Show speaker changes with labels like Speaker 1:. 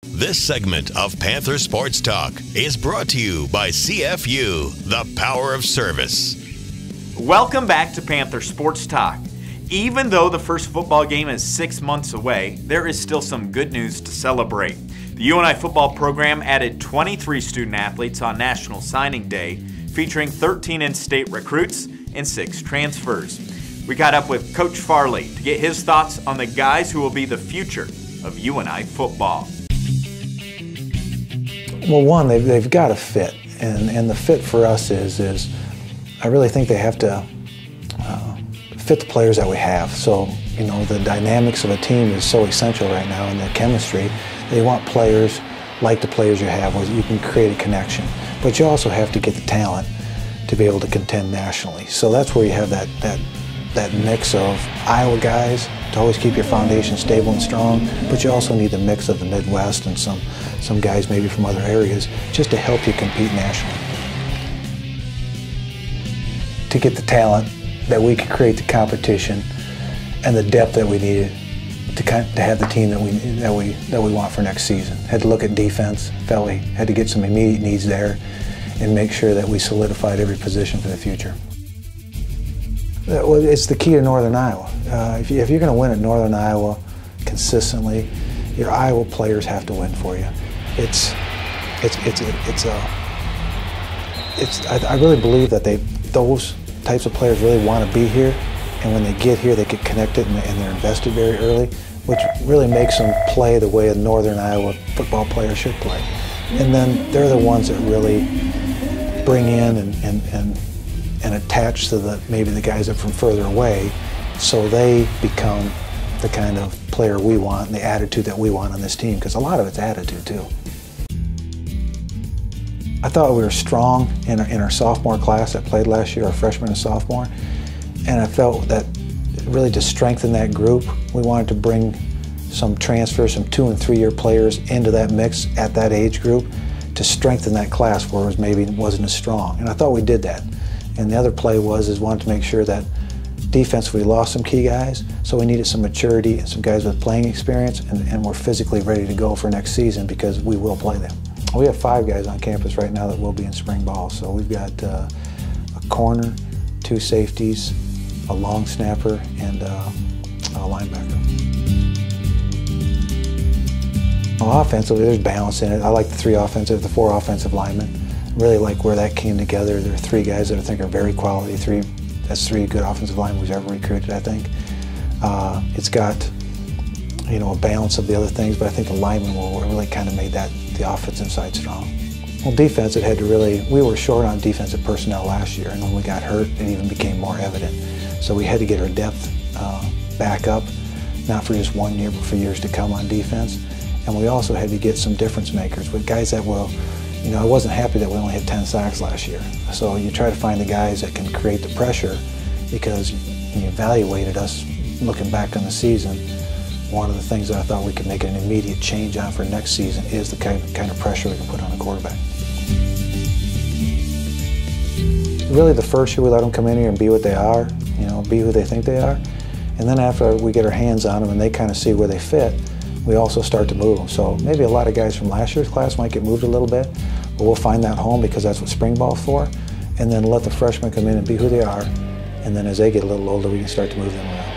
Speaker 1: This segment of Panther Sports Talk is brought to you by CFU, the power of service.
Speaker 2: Welcome back to Panther Sports Talk. Even though the first football game is 6 months away, there is still some good news to celebrate. The UNI football program added 23 student athletes on National Signing Day, featuring 13 in-state recruits and 6 transfers. We got up with Coach Farley to get his thoughts on the guys who will be the future of UNI football.
Speaker 3: Well, one, they've got to fit, and the fit for us is I really think they have to fit the players that we have. So, you know, the dynamics of a team is so essential right now, and the chemistry. They want players like the players you have, where you can create a connection. But you also have to get the talent to be able to contend nationally. So that's where you have that mix of Iowa guys to always keep your foundation stable and strong, but you also need the mix of the Midwest and some guys maybe from other areas just to help you compete nationally. To get the talent that we could create the competition and the depth that we needed to have the team that we want for next season. Had to look at defense, felt we had to get some immediate needs there and make sure that we solidified every position for the future. Well, it's the key to Northern Iowa. If you're going to win at Northern Iowa consistently, your Iowa players have to win for you. I really believe that those types of players really want to be here, and when they get here, they get connected and they're invested very early, which really makes them play the way a Northern Iowa football player should play. And then they're the ones that really bring in and attach to maybe the guys that are from further away, so they become the kind of player we want and the attitude that we want on this team, because a lot of it's attitude too. I thought we were strong in our sophomore class that played last year, our freshman and sophomore, and I felt that really to strengthen that group, we wanted to bring some transfers, some 2- and 3-year players into that mix at that age group to strengthen that class where it wasn't as strong, and I thought we did that. And the other play was wanted to make sure that defensively we lost some key guys, so we needed some maturity and some guys with playing experience, and we're physically ready to go for next season because we will play them. We have 5 guys on campus right now that will be in spring ball. So we've got a corner, 2 safeties, a long snapper, and a linebacker. Well, offensively, there's balance in it. I like the 4 offensive linemen. Really like where that came together. There are 3 guys that I think are very quality. That's 3 good offensive linemen we've ever recruited, I think. It's got, you know, a balance of the other things, but I think the linemen really kind of made the offensive side strong. Well, defense, we were short on defensive personnel last year, and when we got hurt, it even became more evident. So we had to get our depth back up, not for just 1 year, but for years to come on defense. And we also had to get some difference makers with guys that will, you know, I wasn't happy that we only had 10 sacks last year. So you try to find the guys that can create the pressure, because when you evaluated us looking back on the season, one of the things that I thought we could make an immediate change on for next season is the kind of pressure we can put on a quarterback. Really, the first year we let them come in here and be what they are, you know, be who they think they are. And then after we get our hands on them and they kind of see where they fit, we also start to move them. So maybe a lot of guys from last year's class might get moved a little bit, but we'll find that home because that's what spring ball's for. And then let the freshmen come in and be who they are. And then as they get a little older, we can start to move them around.